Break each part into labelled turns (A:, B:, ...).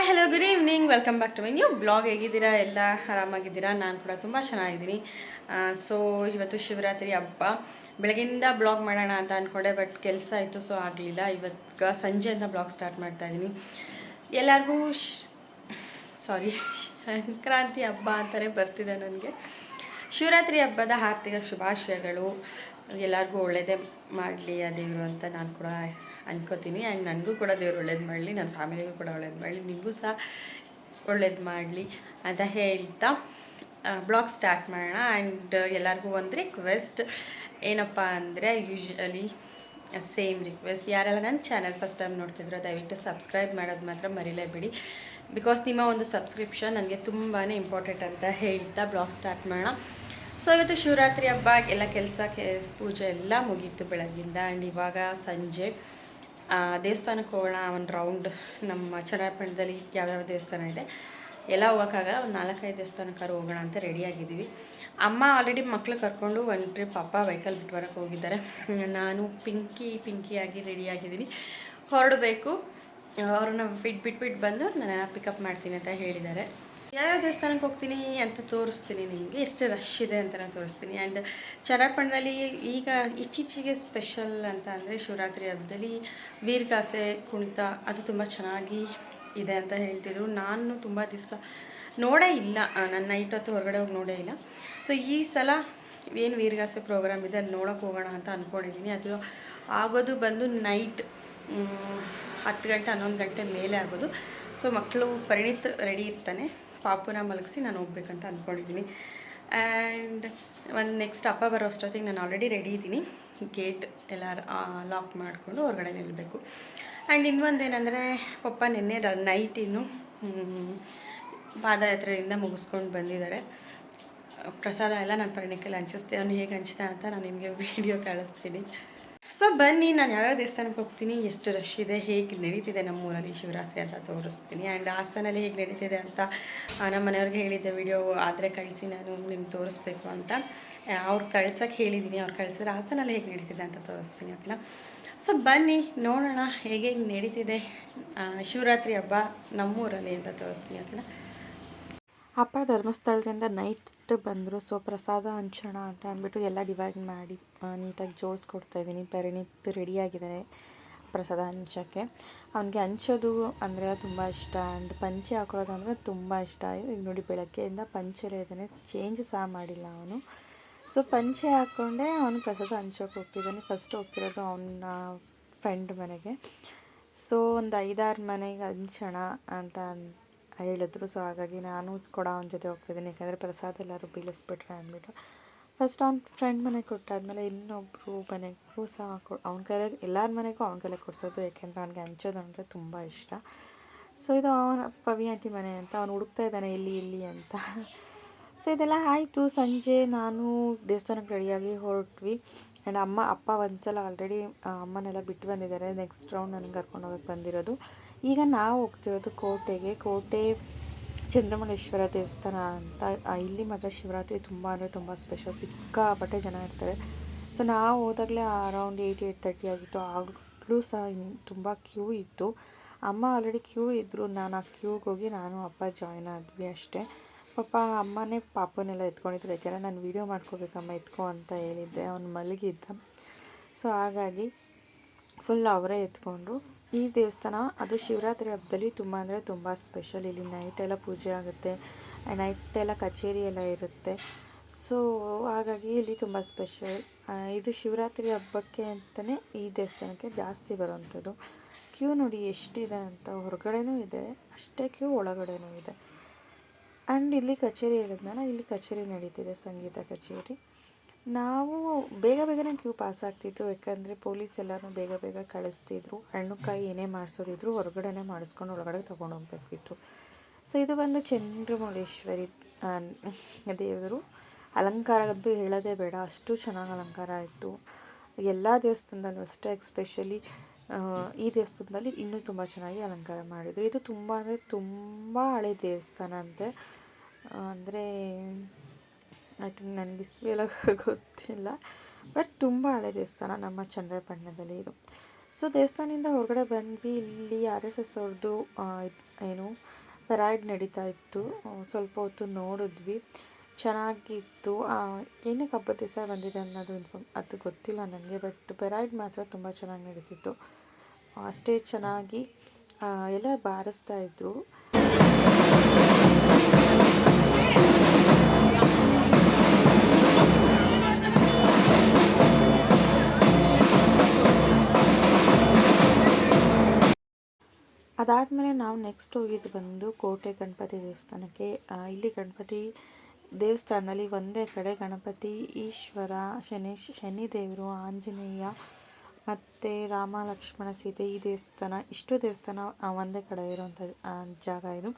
A: Hello good evening, welcome back to my new blog. ಹೇಗಿದ್ದೀರಾ? ಎಲ್ಲ ಆರಾಮಾಗಿದ್ದೀರಾ? ನಾನು ಕೂಡ ತುಂಬ ಚೆನ್ನಾಗಿದ್ದೀನಿ. ಸೊ ಇವತ್ತು ಶಿವರಾತ್ರಿ ಹಬ್ಬ. ಬೆಳಗ್ಗೆಯಿಂದ ಬ್ಲಾಗ್ ಮಾಡೋಣ ಅಂತ ಅಂದ್ಕೊಂಡೆ, ಬಟ್ ಕೆಲಸ ಆಯಿತು, ಸೊ ಆಗಲಿಲ್ಲ. ಇವತ್ತು ಸಂಜೆಯಿಂದ ಬ್ಲಾಗ್ ಸ್ಟಾರ್ಟ್ ಮಾಡ್ತಾಯಿದ್ದೀನಿ. ಎಲ್ಲರಿಗೂ ಸಂಕ್ರಾಂತಿ ಹಬ್ಬ ಅಂತಲೇ ಬರ್ತಿದೆ ನನಗೆ. ಶಿವರಾತ್ರಿ ಹಬ್ಬದ ಆರ್ಥಿಕ ಶುಭಾಶಯಗಳು. ಎಲ್ಲರಿಗೂ ಒಳ್ಳೆಯದೇ ಮಾಡಲಿ ಆ ದೇವರು ಅಂತ ನಾನು ಕೂಡ ಅನ್ಕೋತೀನಿ. ಆ್ಯಂಡ್ ನನಗೂ ಕೂಡ ದೇವ್ರು ಒಳ್ಳೇದು ಮಾಡಲಿ, ನನ್ನ ಫ್ಯಾಮಿಲಿಗೂ ಕೂಡ ಒಳ್ಳೇದು ಮಾಡಲಿ, ನಿಮಗೂ ಸಹ ಒಳ್ಳೇದು ಮಾಡಲಿ ಅಂತ ಹೇಳ್ತಾ ಬ್ಲಾಗ್ ಸ್ಟಾರ್ಟ್ ಮಾಡೋಣ. ಆ್ಯಂಡ್ ಎಲ್ಲರಿಗೂ ಒಂದು ರಿಕ್ವೆಸ್ಟ್ ಏನಪ್ಪ ಅಂದರೆ, ಯೂಶ್ವಲಿ ಸೇಮ್ ರಿಕ್ವೆಸ್ಟ್, ಯಾರೆಲ್ಲ ನನ್ನ ಚಾನಲ್ ಫಸ್ಟ್ ಟೈಮ್ ನೋಡ್ತಿದ್ರು ದಯವಿಟ್ಟು ಸಬ್ಸ್ಕ್ರೈಬ್ ಮಾಡೋದು ಮಾತ್ರ ಮರಿಲೇಬೇಡಿ. ಬಿಕಾಸ್ ನಿಮ್ಮ ಒಂದು ಸಬ್ಸ್ಕ್ರಿಪ್ಷನ್ ನನಗೆ ತುಂಬಾ ಇಂಪಾರ್ಟೆಂಟ್ ಅಂತ ಹೇಳ್ತಾ ಬ್ಲಾಗ್ ಸ್ಟಾರ್ಟ್ ಮಾಡೋಣ. ಸೊ ಇವತ್ತು ಶಿವರಾತ್ರಿ ಹಬ್ಬ, ಎಲ್ಲ ಕೆಲಸ ಪೂಜೆ ಎಲ್ಲ ಮುಗೀತು ಬೆಳಗ್ಗಿಂದ. ಆ್ಯಂಡ್ ಇವಾಗ ಸಂಜೆ ದೇವಸ್ಥಾನಕ್ಕೆ ಹೋಗೋಣ ಒಂದು ರೌಂಡ್. ನಮ್ಮ ಚನ್ನಪಟ್ಟಣದಲ್ಲಿ ಯಾವ್ಯಾವ ದೇವಸ್ಥಾನ ಇದೆ ಎಲ್ಲ ಹೋಗೋಕ್ಕಾಗಲ್ಲ, ಒಂದು 4-5 ದೇವಸ್ಥಾನಕ್ಕಾರು ಹೋಗೋಣ ಅಂತ ರೆಡಿಯಾಗಿದ್ದೀವಿ. ಅಮ್ಮ ಆಲ್ರೆಡಿ ಮಕ್ಕಳು ಕರ್ಕೊಂಡು ಒಂದು ಟ್ರಿಪ್ ಅಪ್ಪ ವೆಹಿಕಲ್ ಬಿಟ್ಟು ಬರೋಕ್ಕೆ ಹೋಗಿದ್ದಾರೆ. ನಾನು ಪಿಂಕಿಯಾಗಿ ರೆಡಿಯಾಗಿದ್ದೀನಿ, ಹೊರಡಬೇಕು. ಅವ್ರನ್ನ ಬಿಟ್ಟು ಬಂದು ನಾನು ಪಿಕಪ್ ಮಾಡ್ತೀನಿ ಅಂತ ಹೇಳಿದ್ದಾರೆ. ಯಾವ್ಯಾವ ದೇವಸ್ಥಾನಕ್ಕೆ ಹೋಗ್ತೀನಿ ಅಂತ ತೋರಿಸ್ತೀನಿ ನಿಮಗೆ, ಎಷ್ಟು ರಶ್ ಇದೆ ಅಂತ ನಾನು ತೋರಿಸ್ತೀನಿ. ಆ್ಯಂಡ್ ಚನ್ನಪಟ್ಟಣದಲ್ಲಿ ಈಗ ಇತ್ತೀಚೆಗೆ ಸ್ಪೆಷಲ್ ಅಂತ ಅಂದರೆ ಶಿವರಾತ್ರಿ ಹಬ್ಬದಲ್ಲಿ ವೀರಗಾಸೆ ಕುಣಿತ ಅದು ತುಂಬ ಚೆನ್ನಾಗಿ ಇದೆ ಅಂತ ಹೇಳ್ತಿದ್ರು. ನಾನು ತುಂಬ ದಿವಸ ನೋಡೇ ಇಲ್ಲ, ನನ್ನ ನೈಟ್ ಹೊತ್ತು ಹೊರಗಡೆ ಹೋಗಿ ನೋಡೇ ಇಲ್ಲ. ಸೊ ಈ ಸಲ ಏನು ವೀರಗಾಸೆ ಪ್ರೋಗ್ರಾಮ್ ಇದೆ ಅಲ್ಲಿ ನೋಡೋಕೆ ಹೋಗೋಣ ಅಂತ ಅಂದ್ಕೊಂಡಿದ್ದೀನಿ. ಅದು ಆಗೋದು ಬಂದು ನೈಟ್ 10 ಗಂಟೆ 11 ಗಂಟೆ ಮೇಲೆ ಆಗೋದು. ಸೊ ಮಕ್ಕಳು ಪರಿಣಿತ್ ರೆಡಿ ಇರ್ತಾನೆ, ಪಾಪುನ ಮಲಗಿಸಿ ನಾನು ಹೋಗ್ಬೇಕಂತ ಅಂದ್ಕೊಂಡಿದ್ದೀನಿ. ಆ್ಯಂಡ್ ಒಂದು ನೆಕ್ಸ್ಟ್ ಅಪ್ಪ ಬರೋ ಅಷ್ಟೊತ್ತಿಗೆ ನಾನು ಆಲ್ರೆಡಿ ರೆಡಿ ಇದ್ದೀನಿ. ಗೇಟ್ ಎಲ್ಲ ಲಾಕ್ ಮಾಡಿಕೊಂಡು ಹೊರಗಡೆ ನಿಲ್ಲಬೇಕು. ಆ್ಯಂಡ್ ಇನ್ನೊಂದು ಏನಂದರೆ, ಪಪ್ಪ ನಿನ್ನೆ ನೈಟ್ ಇನ್ನು ಪಾದಯಾತ್ರೆಯಿಂದ ಮುಗಿಸ್ಕೊಂಡು ಬಂದಿದ್ದಾರೆ. ಪ್ರಸಾದ ಎಲ್ಲ ನಾನು ಪರಿಣಿಕಲ್ಲಿ ಹಂಚಿಸ್ತೆ. ಅವನು ಹೇಗೆ ಹಂಚ್ತಾ ಅಂತ ನಾನು ನಿಮಗೆ ವಿಡಿಯೋ ಕಳಿಸ್ತೀನಿ. ಸೊ ಬನ್ನಿ, ನಾನು ಯಾವ್ಯಾವ ದೇವಸ್ಥಾನಕ್ಕೆ ಹೋಗ್ತೀನಿ, ಎಷ್ಟು ರಶ್ ಇದೆ, ಹೇಗೆ ನಡೀತಿದೆ ನಮ್ಮೂರಲ್ಲಿ ಶಿವರಾತ್ರಿ ಅಂತ ತೋರಿಸ್ತೀನಿ. ಆ್ಯಂಡ್ ಹಾಸನಲ್ಲಿ ಹೇಗೆ ನಡೀತಿದೆ ಅಂತ ನಮ್ಮ ಮನೆಯವ್ರಿಗೆ ಹೇಳಿದ್ದೆ, ವಿಡಿಯೋ ಆದರೆ ಕಳಿಸಿ ನಾನು ನಿಮ್ಗೆ ತೋರಿಸ್ಬೇಕು ಅಂತ. ಅವ್ರು ಕಳ್ಸೋಕ್ಕೆ ಹೇಳಿದ್ದೀನಿ, ಅವ್ರು ಕಳಿಸಿದ್ರೆ ಹಾಸನಲ್ಲಿ ಹೇಗೆ ನಡೀತಿದೆ ಅಂತ ತೋರಿಸ್ತೀನಿ ಓಕೆನಾ. ಸೊ ಬನ್ನಿ ನೋಡೋಣ ಹೇಗೆ ನಡೀತಿದೆ ಶಿವರಾತ್ರಿ ಹಬ್ಬ ನಮ್ಮೂರಲ್ಲಿ ಅಂತ ತೋರಿಸ್ತೀನಿ ಓಕೆನಾ. ಅಪ್ಪ ಧರ್ಮಸ್ಥಳದಿಂದ ನೈಟ್ ಬಂದರು. ಸೊ ಪ್ರಸಾದ ಹಂಚೋಣ ಅಂತ ಅಂದ್ಬಿಟ್ಟು ಎಲ್ಲ ಡಿವೈಡ್ ಮಾಡಿ ನೀಟಾಗಿ ಜೋಡಿಸ್ಕೊಡ್ತಾಯಿದ್ದೀನಿ. ಪರಿಣಿತ್ ರೆಡಿಯಾಗಿದ್ದಾನೆ ಪ್ರಸಾದ ಹಂಚೋಕ್ಕೆ. ಅವನಿಗೆ ಹಂಚೋದು ಅಂದರೆ ತುಂಬ ಇಷ್ಟ. ಆ್ಯಂಡ್ ಪಂಚೆ ಹಾಕೊಳ್ಳೋದು ಅಂದರೆ ತುಂಬ ಇಷ್ಟ. ಈಗ ನೋಡಿ ಬೆಳಗ್ಗೆಯಿಂದ ಪಂಚೆಲೇ ಇದ್ದಾನೆ, ಚೇಂಜ್ ಸಹ ಮಾಡಿಲ್ಲ ಅವನು. ಸೊ ಪಂಚೆ ಹಾಕ್ಕೊಂಡೆ ಅವನು ಪ್ರಸಾದ ಹಂಚೋಕ್ಕೆ ಹೋಗ್ತಿದ್ದಾನೆ. ಫಸ್ಟ್ ಹೋಗ್ತಿರೋದು ಅವನ ಫ್ರೆಂಡ್ ಮನೆಗೆ. ಸೊ ಒಂದು 5-6 ಮನೆಗೆ ಹಂಚೋಣ ಅಂತ ಹೇಳಿದ್ರು. ಸೊ ಹಾಗಾಗಿ ನಾನು ಕೂಡ ಅವನ ಜೊತೆ ಹೋಗ್ತಿದ್ದೀನಿ, ಯಾಕಂದರೆ ಪ್ರಸಾದ ಎಲ್ಲರೂ ಬೀಳಿಸ್ಬಿಟ್ರೆ ಅಂದ್ಬಿಟ್ಟು. ಫಸ್ಟ್ ಅವ್ನ ಫ್ರೆಂಡ್ ಮನೆಗೆ ಕೊಟ್ಟಾದ್ಮೇಲೆ ಇನ್ನೊಬ್ಬರು ಮನೆಗೂ ಸಹ ಅವ್ನ ಕೈಯಲ್ಲಿ ಎಲ್ಲರ ಮನೆಗೂ ಅವ್ನ ಕೈಲೇ ಕೊಡಿಸೋದು, ಯಾಕೆಂದರೆ ಅವ್ನಿಗೆ ಹಂಚೋದು ಅಂದರೆ ತುಂಬ ಇಷ್ಟ. ಸೊ ಇದು ಅವನ ಪವಿ ಆಂಟಿ ಮನೆ ಅಂತ ಅವನು ಹುಡುಕ್ತಾ ಇದ್ದಾನೆ ಎಲ್ಲಿ ಅಂತ. ಸೊ ಇದೆಲ್ಲ ಆಯಿತು. ಸಂಜೆ ನಾನು ದೇವಸ್ಥಾನಕ್ಕೆ ರೆಡಿಯಾಗಿ ಹೊರಟ್ವಿ. ಆ್ಯಂಡ್ ಅಪ್ಪ ಒಂದು ಸಲ ಆಲ್ರೆಡಿ ಅಮ್ಮನೆಲ್ಲ ಬಿಟ್ಟು ಬಂದಿದ್ದಾರೆ. ನೆಕ್ಸ್ಟ್ ರೌಂಡ್ ನನಗೆ ಕರ್ಕೊಂಡು ಹೋಗಕ್ಕೆ ಬಂದಿರೋದು. ಈಗ ನಾವು ಹೋಗ್ತಿರೋದು ಕೋಟೆ ಚಂದ್ರಮೌಳೇಶ್ವರ ದೇವಸ್ಥಾನ ಅಂತ. ಇಲ್ಲಿ ಮಾತ್ರ ಶಿವರಾತ್ರಿ ತುಂಬ ಅಂದರೆ ತುಂಬ ಸ್ಪೆಷಲ್, ಸಿಕ್ಕಾಪಟ್ಟೆ ಜನ ಇರ್ತಾರೆ. ಸೊ ನಾವು ಹೋದಾಗಲೇ ಅರೌಂಡ್ 8-8:30 ಆಗಿತ್ತು. ಆಗಲೂ ಸಹ ತುಂಬ ಕ್ಯೂ ಇತ್ತು. ಅಮ್ಮ ಆಲ್ರೆಡಿ ಕ್ಯೂ ಇದ್ದರು, ನಾನು ಆ ಕ್ಯೂಗೆ ಹೋಗಿ ನಾನು ಅಪ್ಪ ಜಾಯ್ನ್ ಆದ್ವಿ ಅಷ್ಟೇ. ಪಾಪ ಅಮ್ಮನೇ ಪಾಪನೆಲ್ಲ ಎತ್ಕೊಂಡಿದ್ರು, ಯಾಕೆಂದರೆ ನಾನು ವೀಡಿಯೋ ಮಾಡ್ಕೋಬೇಕಮ್ಮ ಎತ್ಕೊ ಅಂತ ಹೇಳಿದ್ದೆ. ಅವನು ಮಲಗಿದ್ದ. ಸೊ ಹಾಗಾಗಿ ಫುಲ್ ಅವರೇ ಎತ್ಕೊಂಡ್ರು. ಈ ದೇವಸ್ಥಾನ ಅದು ಶಿವರಾತ್ರಿ ಹಬ್ಬದಲ್ಲಿ ತುಂಬ ಅಂದರೆ ತುಂಬ ಸ್ಪೆಷಲ್. ಇಲ್ಲಿ ನೈಟೆಲ್ಲ ಪೂಜೆ ಆಗುತ್ತೆ, ನೈಟೆಲ್ಲ ಕಚೇರಿ ಎಲ್ಲ ಇರುತ್ತೆ. ಸೊ ಹಾಗಾಗಿ ಇಲ್ಲಿ ತುಂಬ ಸ್ಪೆಷಲ್. ಇದು ಶಿವರಾತ್ರಿ ಹಬ್ಬಕ್ಕೆ ಅಂತಲೇ ಈ ದೇವಸ್ಥಾನಕ್ಕೆ ಜಾಸ್ತಿ ಬರೋವಂಥದ್ದು. ಕ್ಯೂ ನೋಡಿ ಎಷ್ಟಿದೆ ಅಂತ, ಹೊರಗಡೆನೂ ಇದೆ ಅಷ್ಟೇ ಕ್ಯೂ, ಒಳಗಡೆನೂ ಇದೆ. ಆ್ಯಂಡ್ ಇಲ್ಲಿ ಕಚೇರಿ ಹೇಳಿದ್ನಲ್ಲ, ಇಲ್ಲಿ ಕಚೇರಿ ನಡೀತಿದೆ, ಸಂಗೀತ ಕಚೇರಿ. ನಾವು ಬೇಗನೆ ಕ್ಯೂ ಪಾಸ್ ಆಗ್ತಿತ್ತು, ಯಾಕಂದರೆ ಪೊಲೀಸ್ ಎಲ್ಲರೂ ಬೇಗ ಕಳಿಸ್ತಿದ್ರು. ಹಣ್ಣುಕಾಯಿ ಏನೇ ಮಾಡಿಸೋದಿದ್ರು ಹೊರಗಡೆನೇ ಮಾಡಿಸ್ಕೊಂಡು ಒಳಗಡೆ ತೊಗೊಂಡೋಗ್ಬೇಕಿತ್ತು. ಸೊ ಇದು ಬಂದು ಚಂದ್ರಮೌಳೇಶ್ವರಿ ದೇವರು. ಅಲಂಕಾರದ್ದು ಹೇಳೋದೇ ಬೇಡ, ಅಷ್ಟು ಚೆನ್ನಾಗಿ ಅಲಂಕಾರ ಇತ್ತು. ಎಲ್ಲ ದೇವಸ್ಥಾನದಲ್ಲೂ ಅಷ್ಟೇ, ಎಸ್ಪೆಷಲಿ ಈ ದೇವಸ್ಥಾನದಲ್ಲಿ ಇನ್ನೂ ತುಂಬ ಚೆನ್ನಾಗಿ ಅಲಂಕಾರ ಮಾಡಿದರು. ಇದು ತುಂಬ ಅಂದರೆ ತುಂಬ ಹಳೆ ದೇವಸ್ಥಾನ ಅಂತೆ. ಅಂದರೆ ಐ ಥಿಂಕ್ ನನಗೆ ಇಸ್ವಿಯೆಲ್ಲ ಗೊತ್ತಿಲ್ಲ, ಬಟ್ ತುಂಬ ಹಳೆ ದೇವಸ್ಥಾನ ನಮ್ಮ ಚನ್ನಪಟ್ಟಣದಲ್ಲಿ ಇದು.
B: ಸೊ ದೇವಸ್ಥಾನದಿಂದ ಹೊರಗಡೆ ಬಂದ್ವಿ. ಇಲ್ಲಿ RSS ಅವ್ರದ್ದು ಏನು ಪೆರೈಡ್ ನಡೀತಾ ಇತ್ತು. ಸ್ವಲ್ಪ ಹೊತ್ತು ನೋಡಿದ್ವಿ, ಚೆನ್ನಾಗಿತ್ತು. ಏನಕ್ಕೆ ಹಬ್ಬದ ದಿವಸ ಬಂದಿದೆ ಅನ್ನೋದು ಅದು ಗೊತ್ತಿಲ್ಲ ನನಗೆ, ಬಟ್ ಪೆರೈಡ್ ಮಾತ್ರ ತುಂಬ ಚೆನ್ನಾಗಿ ನಡೀತಿತ್ತು. ಅಷ್ಟೇ ಚೆನ್ನಾಗಿ ಎಲ್ಲ ಬಾರಿಸ್ತಾ ಇದ್ರು. ಅದಾದಮೇಲೆ ನಾವು ನೆಕ್ಸ್ಟ್ ಹೋಗಿದ್ದು ಬಂದು ಕೋಟೆ ಗಣಪತಿ ದೇವಸ್ಥಾನಕ್ಕೆ. ಇಲ್ಲಿ ಗಣಪತಿ ದೇವಸ್ಥಾನದಲ್ಲಿ ಒಂದೇ ಕಡೆ ಗಣಪತಿ, ಈಶ್ವರ, ಶನಿದೇವರು, ಆಂಜನೇಯ ಮತ್ತು ರಾಮ ಲಕ್ಷ್ಮಣ ಸೀತೆ ಇಷ್ಟು ದೇವಸ್ಥಾನ ಒಂದೇ ಕಡೆ ಇರೋಂಥ ಜಾಗ ಇದು.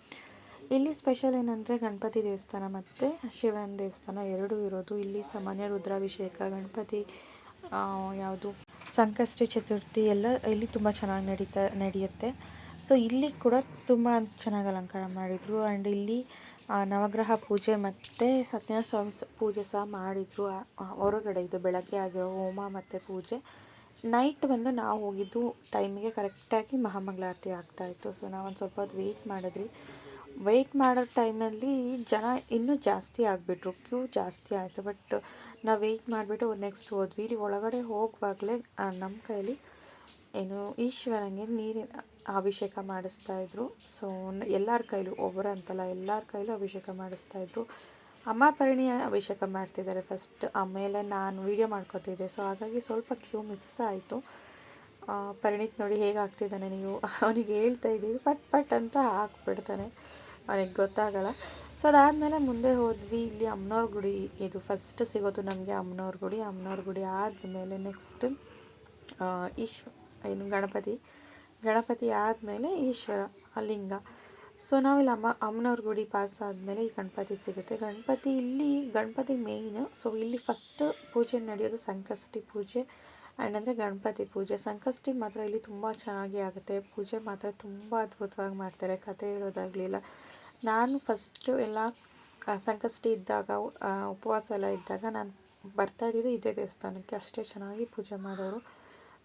B: ಇಲ್ಲಿ ಸ್ಪೆಷಲ್ ಏನಂದರೆ ಗಣಪತಿ ದೇವಸ್ಥಾನ ಮತ್ತು ಶಿವನ ದೇವಸ್ಥಾನ ಎರಡೂ ಇರೋದು. ಇಲ್ಲಿ ಸಾಮಾನ್ಯ ರುದ್ರಾಭಿಷೇಕ, ಗಣಪತಿ ಯಾವುದು ಸಂಕಷ್ಟಿ ಚತುರ್ಥಿ ಎಲ್ಲ ಇಲ್ಲಿ ತುಂಬ ಚೆನ್ನಾಗಿ ನಡೆಯುತ್ತೆ. ಸೊ ಇಲ್ಲಿ ಕೂಡ ತುಂಬ ಚೆನ್ನಾಗಿ ಅಲಂಕಾರ ಮಾಡಿದರು. ಆ್ಯಂಡ್ ಇಲ್ಲಿ ನವಗ್ರಹ ಪೂಜೆ ಮತ್ತು ಸತ್ಯನಾರಾಯಣ ಸ್ವಾಮಿ ಪೂಜೆ ಸಹ ಮಾಡಿದರು. ಹೊರಗಡೆ ಇದು ಬೆಳಗ್ಗೆ ಆಗಿರೋ ಹೋಮ ಮತ್ತು ಪೂಜೆ. ನೈಟ್ ಬಂದು ನಾವು ಹೋಗಿದ್ದು ಟೈಮಿಗೆ ಕರೆಕ್ಟಾಗಿ ಮಹಾಮಂಗಳಾರತಿ ಆಗ್ತಾಯಿತ್ತು. ಸೊ ನಾವೊಂದು ಸ್ವಲ್ಪ ಹೊತ್ತು ವೆಯ್ಟ್ ಮಾಡೋ ಟೈಮಲ್ಲಿ ಜನ ಇನ್ನೂ ಜಾಸ್ತಿ ಆಗಿಬಿಟ್ರು, ಕ್ಯೂ ಜಾಸ್ತಿ ಆಯಿತು. ಬಟ್ ನಾವು ವೆಯ್ಟ್ ಮಾಡಿಬಿಟ್ಟು ನೆಕ್ಸ್ಟ್ ಹೋದ್ವಿ. ಇಲ್ಲಿ ಒಳಗಡೆ ಹೋಗುವಾಗಲೇ ನಮ್ಮ ಕೈಯಲ್ಲಿ ಈಶ್ವರನಿಗೆ ನೀರಿನ ಅಭಿಷೇಕ ಮಾಡಿಸ್ತಾಯಿದ್ರು. ಸೊ ಎಲ್ಲರ ಕೈಲೂ, ಒಬ್ಬರಂತಲ್ಲ, ಎಲ್ಲರ ಕೈಲೂ ಅಭಿಷೇಕ ಮಾಡಿಸ್ತಾಯಿದ್ರು. ಅಮ್ಮ ಪರಿಣಿ ಅಭಿಷೇಕ ಮಾಡ್ತಿದ್ದಾರೆ ಫಸ್ಟ್, ಆಮೇಲೆ ನಾನು ವೀಡಿಯೋ ಮಾಡ್ಕೋತಿದ್ದೆ. ಸೊ ಹಾಗಾಗಿ ಸ್ವಲ್ಪ ಕ್ಯೂ ಮಿಸ್ ಆಯಿತು. ಪರಿಣಿತ್ ನೋಡಿ ಹೇಗೆ ಆಗ್ತಿದ್ದಾನೆ, ನೀವು ಅವನಿಗೆ ಹೇಳ್ತಾ ಇದ್ದೀವಿ ಪಟ್ ಅಂತ ಹಾಕ್ಬಿಡ್ತಾನೆ, ಅವನಿಗೆ ಗೊತ್ತಾಗಲ್ಲ. ಸೊ ಅದಾದಮೇಲೆ ಮುಂದೆ ಹೋದ್ವಿ. ಇಲ್ಲಿ ಅಮ್ಮನವ್ರ ಗುಡಿ ಇದು ಫಸ್ಟ್ ಸಿಗೋದು ನಮಗೆ. ಅಮ್ಮನವ್ರ ಗುಡಿ ಆದಮೇಲೆ ನೆಕ್ಸ್ಟ್ ಗಣಪತಿ ಆದಮೇಲೆ ಈಶ್ವರ ಲಿಂಗ. ಸೊ ನಾವಿಲ್ಲಿ ಅಮ್ಮನವ್ರ ಗುಡಿ ಪಾಸ್ ಆದಮೇಲೆ ಈ ಗಣಪತಿ ಸಿಗುತ್ತೆ. ಗಣಪತಿ ಮೇಯ್ನು. ಸೊ ಇಲ್ಲಿ ಫಸ್ಟ್ ಪೂಜೆ ನಡೆಯೋದು ಸಂಕಷ್ಟಿ ಪೂಜೆ ಅಂದರೆ ಗಣಪತಿ ಪೂಜೆ. ಸಂಕಷ್ಟಿ ಮಾತ್ರ ಇಲ್ಲಿ ತುಂಬ ಚೆನ್ನಾಗಿ ಆಗುತ್ತೆ. ಪೂಜೆ ಮಾತ್ರ ತುಂಬ ಅದ್ಭುತವಾಗಿ ಮಾಡ್ತಾರೆ, ಕತೆ ಹೇಳೋದಾಗಲಿಲ್ಲ. ನಾನು ಫಸ್ಟು ಎಲ್ಲ ಸಂಕಷ್ಟಿ ಇದ್ದಾಗ, ಉಪವಾಸ ಎಲ್ಲ ಇದ್ದಾಗ ನಾನು ಬರ್ತಾಯಿದ್ದಿದ್ದು ಇದೇ ದೇವಸ್ಥಾನಕ್ಕೆ. ಅಷ್ಟೇ ಚೆನ್ನಾಗಿ ಪೂಜೆ ಮಾಡೋರು.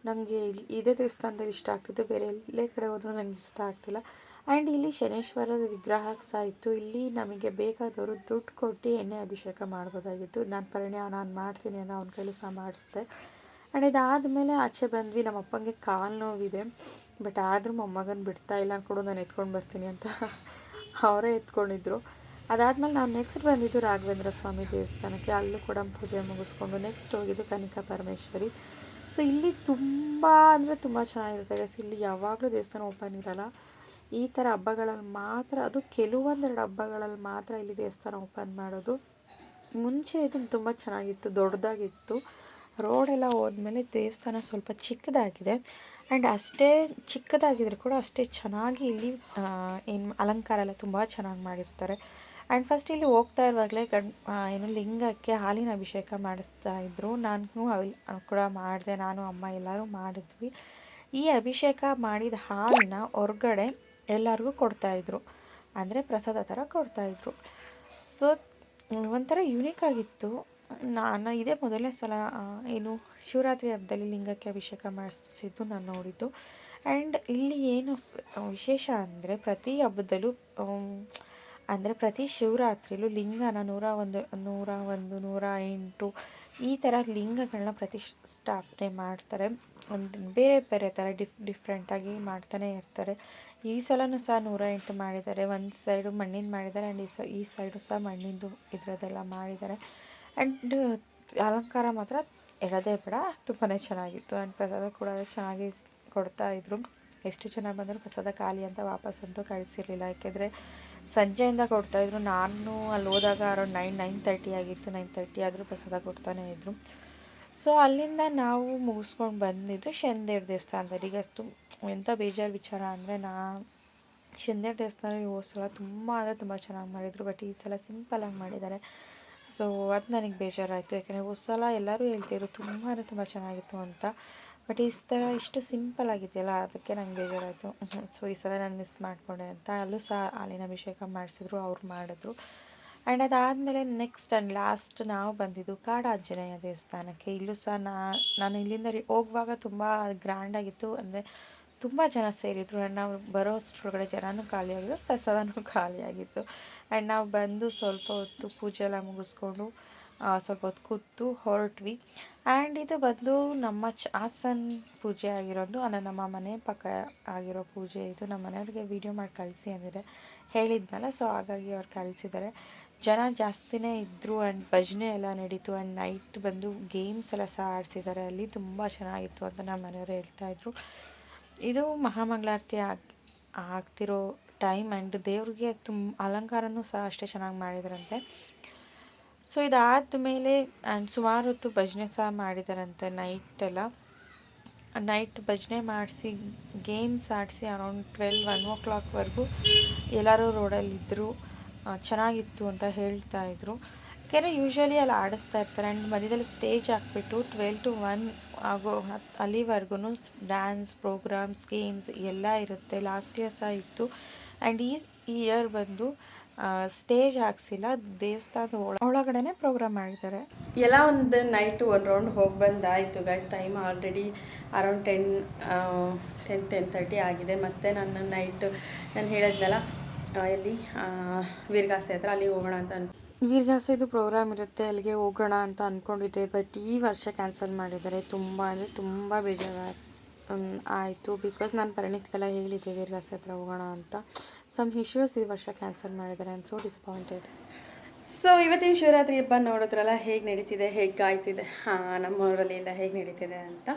B: ನನಗೆ ಇದೇ ದೇವಸ್ಥಾನದಲ್ಲಿ ಇಷ್ಟ ಆಗ್ತಿತ್ತು, ಬೇರೆ ಎಲ್ಲೇ ಕಡೆ ಹೋದರೂ ನನಗೆ ಇಷ್ಟ ಆಗ್ತಿಲ್ಲ. ಆ್ಯಂಡ್ ಇಲ್ಲಿ ಶನೇಶ್ವರದ ವಿಗ್ರಹ ಸಹ ಇತ್ತು. ಇಲ್ಲಿ ನಮಗೆ ಬೇಕಾದವರು ದುಡ್ಡು ಕೊಟ್ಟು ಎಣ್ಣೆ ಅಭಿಷೇಕ ಮಾಡ್ಬೋದಾಗಿತ್ತು. ನಾನು ಮಾಡ್ತೀನಿ ಅನ್ನೋ ಅವನ ಕೈಲೂ ಸಹ ಮಾಡಿಸ್ದೆ. ಆ್ಯಂಡ್ ಇದಾದಮೇಲೆ ಆಚೆ ಬಂದ್ವಿ. ನಮ್ಮ ಅಪ್ಪಂಗೆ ಕಾಲು ನೋವಿದೆ, ಬಟ್ ಆದರೂ ಮೊಮ್ಮಗನ ಬಿಡ್ತಾ ಇಲ್ಲ, ಕೊಡು ನಾನು ಎತ್ಕೊಂಡು ಬರ್ತೀನಿ ಅಂತ ಅವರೇ ಎತ್ಕೊಂಡಿದ್ರು. ಅದಾದಮೇಲೆ ನಾವು ನೆಕ್ಸ್ಟ್ ಬಂದಿದ್ದು ರಾಘವೇಂದ್ರ ಸ್ವಾಮಿ ದೇವಸ್ಥಾನಕ್ಕೆ. ಅಲ್ಲೂ ಕೂಡ ಪೂಜೆ ಮುಗಿಸ್ಕೊಂಡು ನೆಕ್ಸ್ಟ್ ಹೋಗಿದ್ದು ಕನಿಕಾ ಪರಮೇಶ್ವರಿ. ಸೊ ಇಲ್ಲಿ ತುಂಬ ಅಂದರೆ ತುಂಬ ಚೆನ್ನಾಗಿರುತ್ತೆ ಗೈಸ್. ಇಲ್ಲಿ ಯಾವಾಗಲೂ ದೇವಸ್ಥಾನ ಓಪನ್ ಇರಲ್ಲ. ಈ ಥರ ಹಬ್ಬಗಳಲ್ಲಿ ಮಾತ್ರ, ಅದು ಕೆಲವೊಂದೆರಡು ಹಬ್ಬಗಳಲ್ಲಿ ಮಾತ್ರ ಇಲ್ಲಿ ದೇವಸ್ಥಾನ ಓಪನ್ ಮಾಡೋದು. ಮುಂಚೆ ಇದು ತುಂಬ ಚೆನ್ನಾಗಿತ್ತು, ದೊಡ್ಡದಾಗಿತ್ತು. ರೋಡೆಲ್ಲ ಹೋದ್ಮೇಲೆ ದೇವಸ್ಥಾನ ಸ್ವಲ್ಪ ಚಿಕ್ಕದಾಗಿದೆ. ಆ್ಯಂಡ್ ಅಷ್ಟೇ ಚಿಕ್ಕದಾಗಿದ್ರೂ ಕೂಡ ಅಷ್ಟೇ ಚೆನ್ನಾಗಿ ಇಲ್ಲಿ ಅಲಂಕಾರ ಎಲ್ಲ ತುಂಬ ಚೆನ್ನಾಗಿ ಮಾಡಿರ್ತಾರೆ. ಆ್ಯಂಡ್ ಫಸ್ಟ್ ಇಲ್ಲಿ ಹೋಗ್ತಾ ಇರುವಾಗಲೇ ಲಿಂಗಕ್ಕೆ ಹಾಲಿನ ಅಭಿಷೇಕ ಮಾಡಿಸ್ತಾಯಿದ್ರು. ನಾನು ಕೂಡ ಮಾಡಿದೆ, ನಾನು ಅಮ್ಮ ಎಲ್ಲರೂ ಮಾಡಿದ್ವಿ. ಈ ಅಭಿಷೇಕ ಮಾಡಿದ ಹಾಲನ್ನ ಹೊರಗಡೆ ಎಲ್ಲರಿಗೂ ಕೊಡ್ತಾಯಿದ್ರು, ಅಂದರೆ ಪ್ರಸಾದ ಥರ ಕೊಡ್ತಾಯಿದ್ರು. ಸೊ ಒಂಥರ ಯುನೀಕ್ ಆಗಿತ್ತು. ನಾನು ಇದೇ ಮೊದಲನೇ ಸಲ ಶಿವರಾತ್ರಿ ಹಬ್ಬದಲ್ಲಿ ಲಿಂಗಕ್ಕೆ ಅಭಿಷೇಕ ಮಾಡಿಸಿದ್ದು ನಾನು ನೋಡಿದ್ದು. ಆ್ಯಂಡ್ ಇಲ್ಲಿ ಏನು ವಿಶೇಷ ಅಂದರೆ ಪ್ರತಿ ಹಬ್ಬದಲ್ಲೂ ಅಂದರೆ ಪ್ರತಿ ಶಿವರಾತ್ರಿಲೂ ಲಿಂಗನ 101, 108 ಈ ಥರ ಲಿಂಗಗಳನ್ನ ಪ್ರತಿಷ್ಠಾಪನೆ ಮಾಡ್ತಾರೆ. ಬೇರೆ ಬೇರೆ ಥರ ಡಿಫ್ರೆಂಟಾಗಿ ಮಾಡ್ತಾನೆ ಇರ್ತಾರೆ. ಈ ಸಲವೂ ಸಹ 108 ಮಾಡಿದ್ದಾರೆ. ಒಂದು ಸೈಡು ಮಣ್ಣಿಂದು ಮಾಡಿದ್ದಾರೆ, ಆ್ಯಂಡ್ ಈ ಸೈಡು ಸಹ ಮಣ್ಣಿಂದು ಇದರದ್ದೆಲ್ಲ ಮಾಡಿದ್ದಾರೆ. ಆ್ಯಂಡ್ ಅಲಂಕಾರ ಮಾತ್ರ ಹೇಳೋದೇ ಬೇಡ, ತುಂಬಾ ಚೆನ್ನಾಗಿತ್ತು. ಆ್ಯಂಡ್ ಪ್ರಸಾದ ಕೂಡ ಚೆನ್ನಾಗಿ ಕೊಡ್ತಾಯಿದ್ರು. ಎಷ್ಟು ಜನ ಬಂದರೂ ಪ್ರಸಾದ ಖಾಲಿ ಅಂತ ವಾಪಸ್ಸಂತೂ ಕಳಿಸಿರಲಿಲ್ಲ, ಯಾಕೆಂದರೆ ಸಂಜೆಯಿಂದ ಕೊಡ್ತಾಯಿದ್ರು. ನಾನು ಅಲ್ಲಿ ಹೋದಾಗ ಅರೌಂಡ್ 9:30 ಆಗಿತ್ತು. 9:30 ಆದರೂ ಪ್ರಸಾದ ಕೊಡ್ತಾನೇ ಇದ್ದರು. ಸೊ ಅಲ್ಲಿಂದ ನಾವು ಮುಗಿಸ್ಕೊಂಡು ಬಂದಿದ್ದು ಶನಿದೇವ್ರ ದೇವಸ್ಥಾನದಲ್ಲಿ. ಈಗ ಎಂಥ ಬೇಜಾರು ವಿಚಾರ ಅಂದರೆ ಶನಿದೇವ್ರ ದೇವಸ್ಥಾನದಲ್ಲಿ ಹೋದ ಸಲ ತುಂಬ ಅಂದರೆ ತುಂಬ ಚೆನ್ನಾಗಿ ಮಾಡಿದರು, ಬಟ್ ಈ ಸಲ ಸಿಂಪಲಾಗಿ ಮಾಡಿದ್ದಾರೆ. ಸೊ ಅದು ನನಗೆ ಬೇಜಾರಾಯಿತು, ಯಾಕೆಂದರೆ ಹೋದ ಸಲ ಎಲ್ಲರೂ ಹೇಳ್ತಿದ್ರು ತುಂಬ ಅಂದರೆ ತುಂಬ ಚೆನ್ನಾಗಿತ್ತು ಅಂತ. ಬಟ್ ಈ ಥರ ಇಷ್ಟು ಸಿಂಪಲ್ ಆಗಿದೆಯಲ್ಲ, ಅದಕ್ಕೆ ನಂಗೆ ಬೇಜಾರಾಯಿತು. ಸೊ ಈ ಸಲ ನಾನು ಮಿಸ್ ಮಾಡಿಕೊಂಡೆ ಅಂತ. ಅಲ್ಲೂ ಸಹ ಹಾಲಿನ ಅಭಿಷೇಕ ಮಾಡಿಸಿದ್ರು, ಅವ್ರು ಮಾಡಿದ್ರು. ಆ್ಯಂಡ್ ಅದಾದಮೇಲೆ ನೆಕ್ಸ್ಟ್ ಆ್ಯಂಡ್ ಲಾಸ್ಟ್ ನಾವು ಬಂದಿದ್ದು ಕಾಡಾಂಜನೇಯ ದೇವಸ್ಥಾನಕ್ಕೆ. ಇಲ್ಲೂ ಸಹ ನಾನು ಇಲ್ಲಿಂದ ಹೋಗುವಾಗ ತುಂಬ ಗ್ರ್ಯಾಂಡಾಗಿತ್ತು. ಅಂದರೆ ತುಂಬ ಜನ ಸೇರಿದ್ರು ಆ್ಯಂಡ್ ನಾವು ಬರೋ ಅಷ್ಟರೊಳಗಡೆ ಜನನೂ ಖಾಲಿಯಾಗಿದ್ದು, ಪ್ರಸಾದನೂ ಖಾಲಿಯಾಗಿತ್ತು. ಆ್ಯಂಡ್ ನಾವು ಬಂದು ಸ್ವಲ್ಪ ಹೊತ್ತು ಪೂಜೆ ಎಲ್ಲ ಮುಗಿಸ್ಕೊಂಡು ಸ್ವಲ್ಪ ಹೊತ್ತು ಕೂತು ಹೊರಟ್ವಿ. ಆ್ಯಂಡ್ ಇದು ಬಂದು ನಮ್ಮ ಹಾಸನ್ ಪೂಜೆ ಆಗಿರೋದು, ನಮ್ಮ ಮನೆ ಪಕ್ಕ ಆಗಿರೋ ಪೂಜೆ ಇದು. ನಮ್ಮ ಮನೆಯವ್ರಿಗೆ ವೀಡಿಯೋ ಮಾಡಿ ಕಳಿಸಿ ಅಂದಿದೆ, ಹೇಳಿದ್ನಲ್ಲ, ಸೊ ಹಾಗಾಗಿ ಅವ್ರು ಕಳಿಸಿದ್ದಾರೆ. ಜನ ಜಾಸ್ತಿನೇ ಇದ್ದರು ಆ್ಯಂಡ್ ಭಜನೆ ಎಲ್ಲ ನಡೀತು. ಆ್ಯಂಡ್ ನೈಟ್ ಬಂದು ಗೇಮ್ಸ್ ಎಲ್ಲ ಸಹ ಆಡಿಸಿದ್ದಾರೆ. ಅಲ್ಲಿ ತುಂಬ ಚೆನ್ನಾಗಿತ್ತು ಅಂತ ನಮ್ಮ ಮನೆಯವರು ಹೇಳ್ತಾಯಿದ್ರು. ಇದು ಮಹಾಮಂಗಳಾರತಿ ಆಗ್ತಿರೋ ಟೈಮ್ ಆ್ಯಂಡ್ ದೇವ್ರಿಗೆ ಅಲಂಕಾರನೂ ಸಹ ಅಷ್ಟೇ ಚೆನ್ನಾಗಿ ಮಾಡಿದ್ರಂತೆ. ಸೊ ಇದಾದಮೇಲೆ ಆ್ಯಂಡ್ ಸುಮಾರು ಹೊತ್ತು ಭಜನೆ ಸಹ ಮಾಡಿದಾರಂತೆ. ನೈಟ್ ಭಜನೆ ಮಾಡಿಸಿ ಗೇಮ್ಸ್ ಆಡಿಸಿ ಅರೌಂಡ್ 1 o'clockವರೆಗೂ ಎಲ್ಲರೂ ರೋಡಲ್ಲಿದ್ದರು. ಚೆನ್ನಾಗಿತ್ತು ಅಂತ ಹೇಳ್ತಾಯಿದ್ರು. ಯಾಕೆಂದರೆ ಯೂಶ್ವಲಿ ಅಲ್ಲಿ ಆಡಿಸ್ತಾ ಇರ್ತಾರೆ ಆ್ಯಂಡ್ ಮಧ್ಯದಲ್ಲಿ ಸ್ಟೇಜ್ ಹಾಕ್ಬಿಟ್ಟು 12 to 1 ಆಗೋ ಅಲ್ಲಿವರೆಗೂ ಡ್ಯಾನ್ಸ್ ಪ್ರೋಗ್ರಾಮ್ಸ್ ಗೇಮ್ಸ್ ಎಲ್ಲ ಇರುತ್ತೆ. ಲಾಸ್ಟ್ ಇಯರ್ ಸಹ ಇತ್ತು. ಆ್ಯಂಡ್ ಈ ಇಯರ್ ಬಂದು ಸ್ಟೇಜ್ ಹಾಕ್ಸಿಲ್ಲ, ದೇವಸ್ಥಾನದ ಒಳಗಡೆ ಪ್ರೋಗ್ರಾಮ್ ಮಾಡಿದ್ದಾರೆ.
A: ಎಲ್ಲ ಒಂದು ನೈಟು ಒಂದು ರೌಂಡ್ ಹೋಗಿ ಬಂದಾಯಿತು ಗೈಸ್. ಟೈಮ್ ಆಲ್ರೆಡಿ ಅರೌಂಡ್ 10:30 ಆಗಿದೆ. ಮತ್ತು ನಾನು ಹೇಳಿದ್ನಲ್ಲ ಎಲ್ಲಿ ವೀರಗಾಸೆ ಹತ್ರ ಅಲ್ಲಿ ಹೋಗೋಣ ಅಂತ
B: ವೀರಗಾಸೆದು ಪ್ರೋಗ್ರಾಮ್ ಇರುತ್ತೆ, ಅಲ್ಲಿಗೆ ಹೋಗೋಣ ಅಂತ ಅಂದ್ಕೊಂಡಿದ್ದೆ. ಬಟ್ ಈ ವರ್ಷ ಕ್ಯಾನ್ಸಲ್ ಮಾಡಿದ್ದಾರೆ. ತುಂಬ ಅಂದರೆ ತುಂಬ ಬೇಜಾರು ಆಯಿತು. ಬಿಕಾಸ್ ನಾನು ಪರಿಣಿತ್ಗೆಲ್ಲ ಹೇಳಿದ್ದೆ ವೀರಗಾಸೆ ಹತ್ರ ಹೋಗೋಣ ಅಂತ. ಸಮ್ ಇಶ್ಯೂಸ್ ಈ ವರ್ಷ ಕ್ಯಾನ್ಸಲ್ ಮಾಡಿದ್ದಾರೆ. I am so disappointed.
A: So ಇವತ್ತಿನ ಶಿವರಾತ್ರಿ ಹಬ್ಬ ನೋಡಿದ್ರಲ್ಲ ಹೇಗೆ ನಡೀತಿದೆ, ಹೇಗೆ ಆಯ್ತಿದೆ ನಮ್ಮೂರಲ್ಲಿ ಎಲ್ಲ ಹೇಗೆ ನಡೀತಿದೆ ಅಂತ.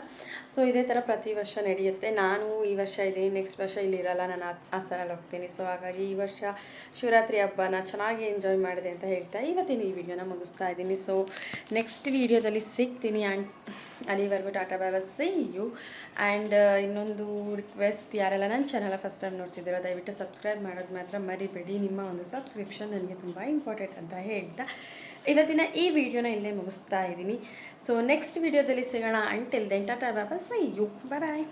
A: ಸೊ ಇದೇ ಥರ ಪ್ರತಿ ವರ್ಷ ನಡೆಯುತ್ತೆ. ನಾನು ಈ ವರ್ಷ ಇದ್ದೀನಿ, ನೆಕ್ಸ್ಟ್ ವರ್ಷ ಇಲ್ಲಿರಲ್ಲ, ನಾನು ಹಾಸನಲ್ಲಿ ಹೋಗ್ತೀನಿ. ಸೊ ಹಾಗಾಗಿ ಈ ವರ್ಷ ಶಿವರಾತ್ರಿ ಹಬ್ಬನ ಚೆನ್ನಾಗಿ ಎಂಜಾಯ್ ಮಾಡಿದೆ ಅಂತ ಹೇಳ್ತಾ ಇವತ್ತಿನ ಈ ವಿಡಿಯೋನ ಮುಗಿಸ್ತಾ ಇದ್ದೀನಿ. ಸೊ ನೆಕ್ಸ್ಟ್ ವಿಡಿಯೋದಲ್ಲಿ ಸಿಗ್ತೀನಿ. ಆ್ಯಂಡ್ ಅಲ್ಲಿವರೆಗೂ tata bye bye, see you. And ಇನ್ನೊಂದು ರಿಕ್ವೆಸ್ಟ್, ಯಾರೆಲ್ಲ ನನ್ನ ಚಾನಲ್ ಫಸ್ಟ್ ಟೈಮ್ ನೋಡ್ತಿದ್ದೀರೋ ದಯವಿಟ್ಟು ಸಬ್ಸ್ಕ್ರೈಬ್ ಮಾಡೋದು ಮಾತ್ರ ಮರಿಬೇಡಿ. ನಿಮ್ಮ ಒಂದು ಸಬ್ಸ್ಕ್ರಿಪ್ಷನ್ ನನಗೆ ತುಂಬ ಇಂಪಾರ್ಟೆಂಟ್ ಅಂತ ಹೇಳ್ತಾ ಇವತ್ತಿನ ಈ ವಿಡಿಯೋನ ಇಲ್ಲೇ ಮುಗಿಸ್ತಾ ಇದ್ದೀನಿ. ಸೊ ನೆಕ್ಸ್ಟ್ ವಿಡಿಯೋದಲ್ಲಿ ಸಿಗೋಣ. Until then tata bye bye, see you, bye bye.